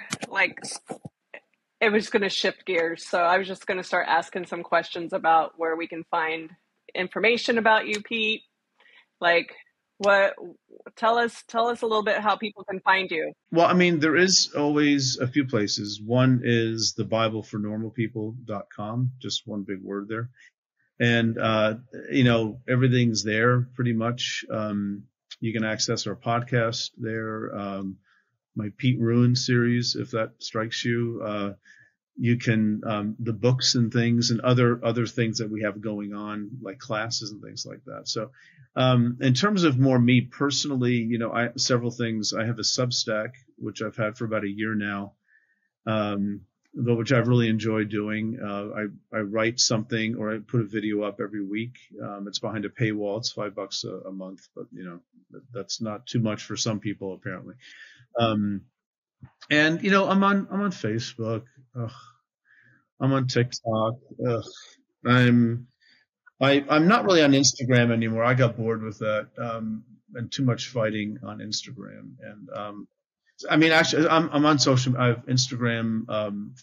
it was going to shift gears. So I was just going to start asking some questions about where we can find information about you, Pete. Tell us a little bit how people can find you. Well, I mean, there is always a few places. One is thebiblefornormalpeople.com, just one big word there. And, everything's there pretty much. You can access our podcast there. My Pete Ruin series, if that strikes you. You can, the books and things and other things that we have going on, like classes and things like that. So, in terms of more me personally, several things. I have a Substack, which I've had for about a year now, which I've really enjoyed doing. I write something, or I put a video up every week. It's behind a paywall. It's $5 a month, but that's not too much for some people apparently. And I'm on Facebook. I'm on TikTok. I'm not really on Instagram anymore. I got bored with that, and too much fighting on Instagram. And actually, I'm on social. I have Instagram,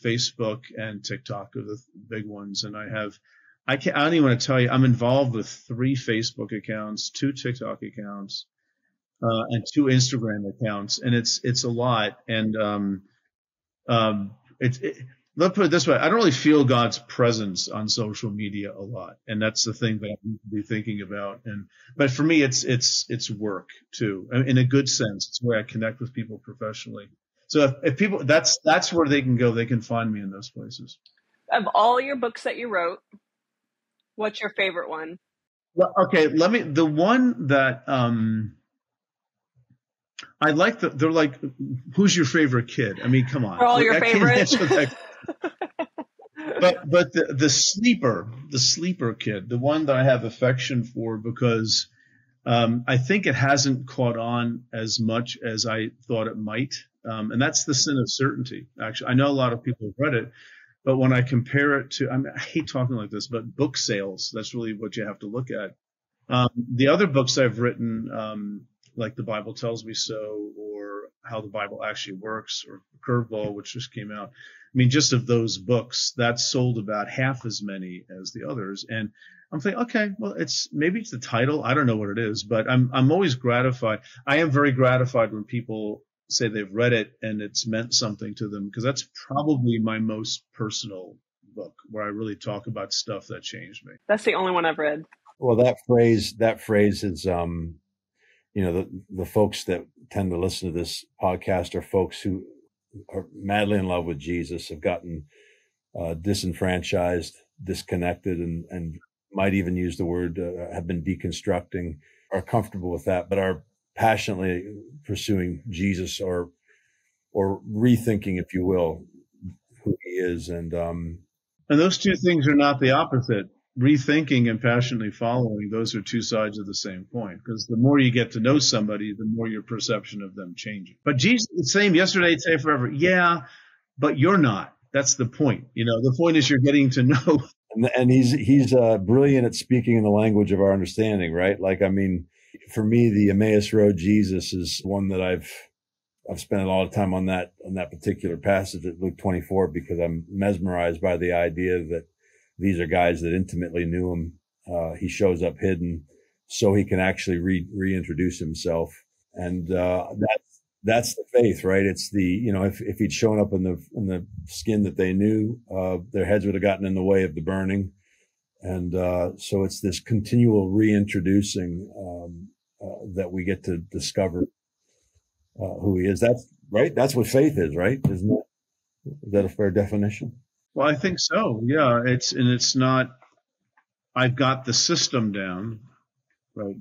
Facebook, and TikTok are the big ones. And I don't even want to tell you. I'm involved with 3 Facebook accounts, 2 TikTok accounts, and 2 Instagram accounts, and it's a lot. And let's put it this way: I don't really feel God's presence on social media a lot, and that's the thing that I need to be thinking about. But for me, it's work too, in a good sense. It's where I connect with people professionally. So if people, that's where they can go. They can find me in those places. Of all your books that you wrote, what's your favorite one? Well, okay, the one that I like, they're like, who's your favorite kid? I mean, come on. For all your favorites. But the sleeper kid, the one that I have affection for, because I think it hasn't caught on as much as I thought it might. And that's The Sin of Certainty. Actually, I know a lot of people have read it, but when I compare it to, I hate talking like this, but book sales, that's really what you have to look at. The other books I've written, like The Bible Tells Me So, or how the Bible actually works, or Curveball, which just came out. I mean, just of those books, that sold about half as many as the others. And I'm thinking, okay, well, maybe it's the title. I don't know what it is, but I'm always gratified. I am very gratified when people say they've read it and it's meant something to them, because that's probably my most personal book, where I really talk about stuff that changed me. That's the only one I've read. Well, that phrase is, the folks that tend to listen to this podcast are folks who are madly in love with Jesus, have gotten disenfranchised, disconnected, and might even use the word, have been deconstructing, are comfortable with that, but are passionately pursuing Jesus, or rethinking, if you will, who he is. And those two things are not the opposite. Rethinking and passionately following, those are two sides of the same coin, because the more you get to know somebody, the more your perception of them changes. But Jesus is the same yesterday, today, forever. Yeah, but you're not. That's the point. The point is you're getting to know. And he's brilliant at speaking in the language of our understanding, right? Like, I mean, for me, the Emmaus Road Jesus is one that I've spent a lot of time on that particular passage at Luke 24, because I'm mesmerized by the idea that these are guys that intimately knew him. He shows up hidden so he can actually reintroduce himself. And that's the faith, right? It's the, if he'd shown up in the skin that they knew, their heads would have gotten in the way of the burning. And so it's this continual reintroducing that we get to discover who he is. That's right. That's what faith is, right? Isn't that? Is that a fair definition? Well, I think so. Yeah. It's not, I've got the system down, right?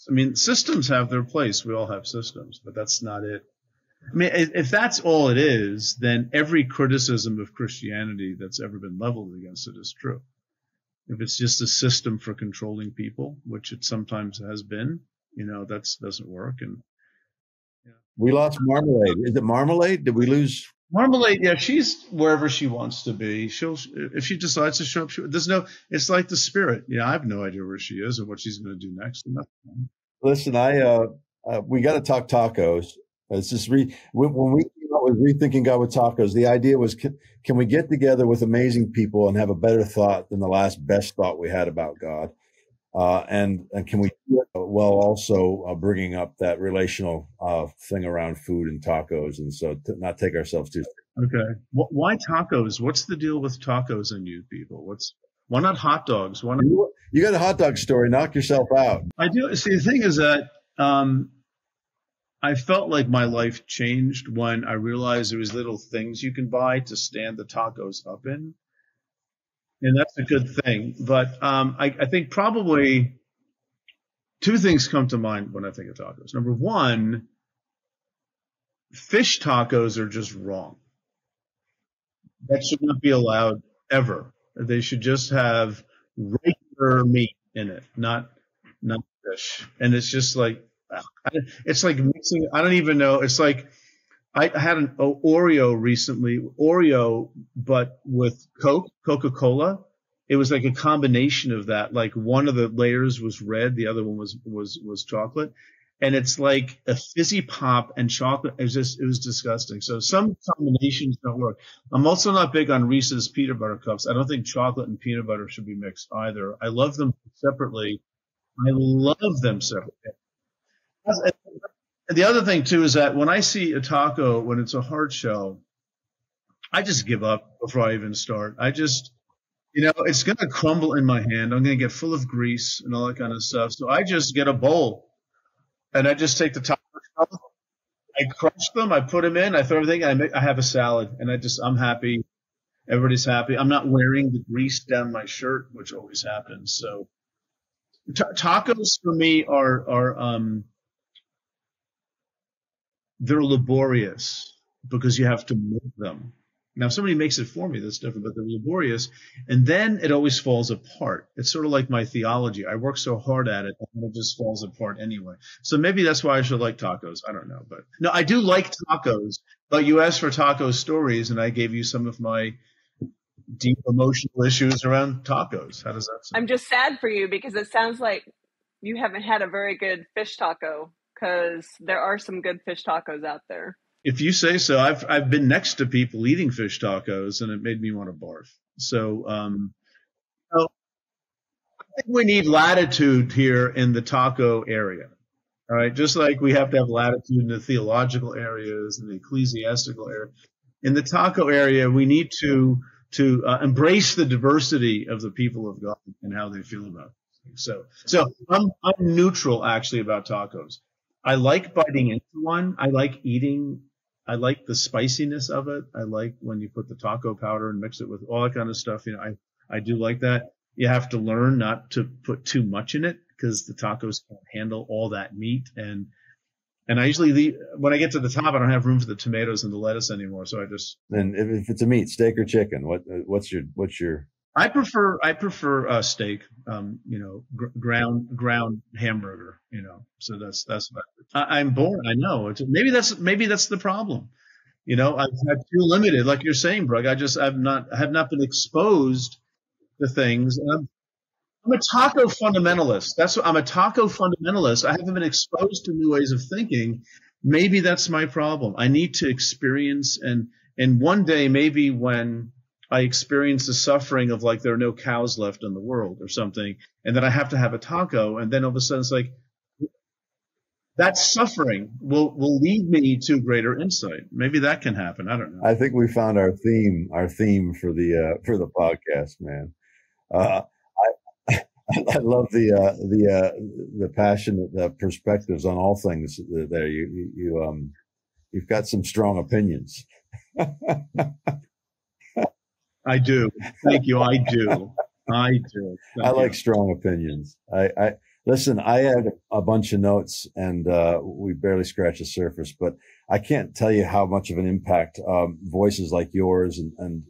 I mean, systems have their place. We all have systems, but that's not it. I mean, if that's all it is, then every criticism of Christianity that's ever been leveled against it is true. If it's just a system for controlling people, which it sometimes has been, that doesn't work. And we lost Marmalade. Is it Marmalade? Did we lose Marmalade? Yeah, she's wherever she wants to be. If she decides to show up, it's like the Spirit. I have no idea where she is or what she's going to do next. Listen, we got to talk tacos. It's just when we came out with Rethinking God with Tacos, the idea was, can we get together with amazing people and have a better thought than the last best thought we had about God? And can we do it while also bringing up that relational thing around food and tacos, and so to not take ourselves too seriously. Okay. Why tacos? What's the deal with tacos and you people? Why not hot dogs? Why not? You got a hot dog story. Knock yourself out. I do. See, the thing is that I felt like my life changed when I realized there was little things you can buy to stand the tacos up in. And that's a good thing. But I think probably two things come to mind when I think of tacos. Number one, fish tacos are just wrong. That should not be allowed ever. They should just have regular meat in it, not fish. And it's just like, it's like mixing, I don't even know. It's like, I had an Oreo recently, but with Coca-Cola. It was like a combination of that. Like one of the layers was red, the other one was chocolate. And it's like a fizzy pop and chocolate. It was disgusting. So some combinations don't work. I'm also not big on Reese's peanut butter cups. I don't think chocolate and peanut butter should be mixed either. I love them separately. And the other thing too is that when I see a taco, when it's a hard shell, I just give up before I even start. It's going to crumble in my hand. I'm going to get full of grease and all that kind of stuff. So I just get a bowl and I just take the taco shell. I crush them. I put them in. I throw everything. I have a salad and I'm happy. Everybody's happy. I'm not wearing the grease down my shirt, which always happens. So tacos for me are they're laborious because you have to make them. Now, if somebody makes it for me, that's different, but they're laborious. And then it always falls apart. It's sort of like my theology. I work so hard at it, and it just falls apart anyway. So maybe that's why I should like tacos. I don't know. But no, I do like tacos. But you asked for taco stories, and I gave you some of my deep emotional issues around tacos. How does that sound? I'm just sad for you because it sounds like you haven't had a very good fish taco, because there are some good fish tacos out there. If you say so. I've been next to people eating fish tacos, and it made me want to barf. So, so I think we need latitude here in the taco area. All right, just like we have to have latitude in the theological areas and the ecclesiastical area. In the taco area, we need to embrace the diversity of the people of God and how they feel about it. So I'm neutral actually about tacos. I like biting into one. I like eating. I like the spiciness of it. I like when you put the taco powder and mix it with all that kind of stuff. I do like that. You have to learn not to put too much in it because the tacos can't handle all that meat. And I usually when I get to the top, I don't have room for the tomatoes and the lettuce anymore. So I just. And if it's a meat, steak or chicken, what's your? I prefer steak, ground hamburger, so that's what I'm born. I know maybe that's the problem. I've had too limited, like you're saying, Brooke. I have not been exposed to things. And I'm a taco fundamentalist. I'm a taco fundamentalist. I haven't been exposed to new ways of thinking. Maybe that's my problem. I need to experience and one day maybe when I experience the suffering of like there are no cows left in the world or something, and then I have to have a taco, and then all of a sudden it's like that suffering will lead me to greater insight. Maybe that can happen. I don't know. I think we found our theme for the podcast, man. I love the passionate perspectives on all things there. You've got some strong opinions. I do. Thank you. I do. I like strong opinions. Listen, I had a bunch of notes and we barely scratched the surface, but I can't tell you how much of an impact voices like yours and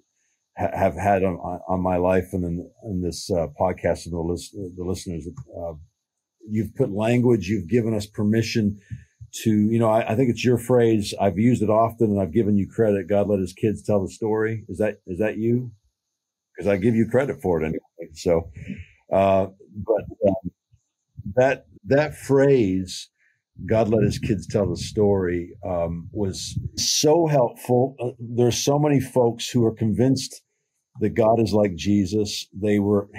have had on my life and in this podcast and the listeners. You've put language, you've given us permission to, I think it's your phrase. I've used it often and I've given you credit. God let his kids tell the story. Is that you? Because I give you credit for it anyway. So, that phrase, God let his kids tell the story, was so helpful. There's so many folks who are convinced that God is like Jesus. They were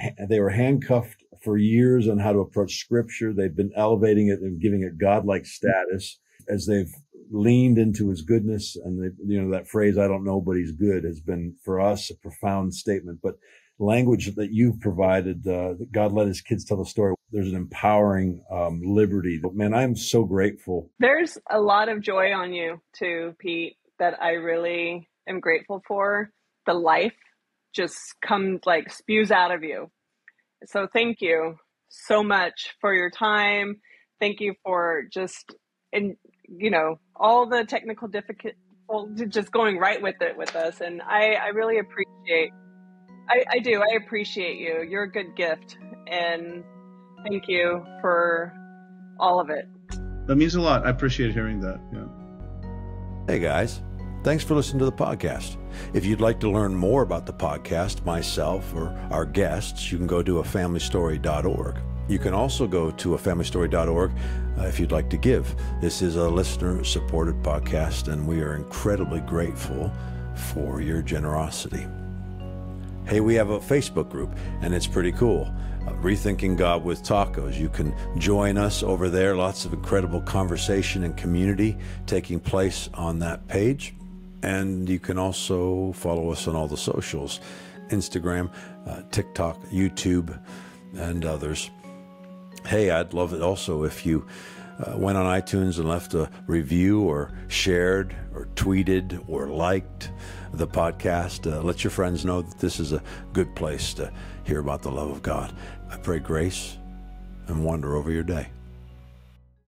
handcuffed for years on how to approach scripture. They've been elevating it and giving it godlike status as they've leaned into his goodness. And that phrase, I don't know, but he's good, has been for us a profound statement. But language that you've provided, that God let his kids tell the story. There's an empowering liberty. But man, I'm so grateful. There's a lot of joy on you too, Pete, that I really am grateful for. The life just spews out of you. So thank you so much for your time. Thank you for all the technical difficulties, just going right with it with us. And I really appreciate, I do. I appreciate you. You're a good gift. And thank you for all of it. That means a lot. I appreciate hearing that. Yeah. Hey guys, thanks for listening to the podcast. If you'd like to learn more about the podcast, myself, or our guests, you can go to afamilystory.org. You can also go to afamilystory.org if you'd like to give. This is a listener-supported podcast, and we are incredibly grateful for your generosity. Hey, we have a Facebook group, and it's pretty cool. Rethinking God with Tacos. You can join us over there. Lots of incredible conversation and community taking place on that page. And you can also follow us on all the socials, Instagram, TikTok, YouTube, and others. Hey, I'd love it also if you went on iTunes and left a review or shared or tweeted or liked the podcast. Let your friends know that this is a good place to hear about the love of God. I pray grace and wonder over your day.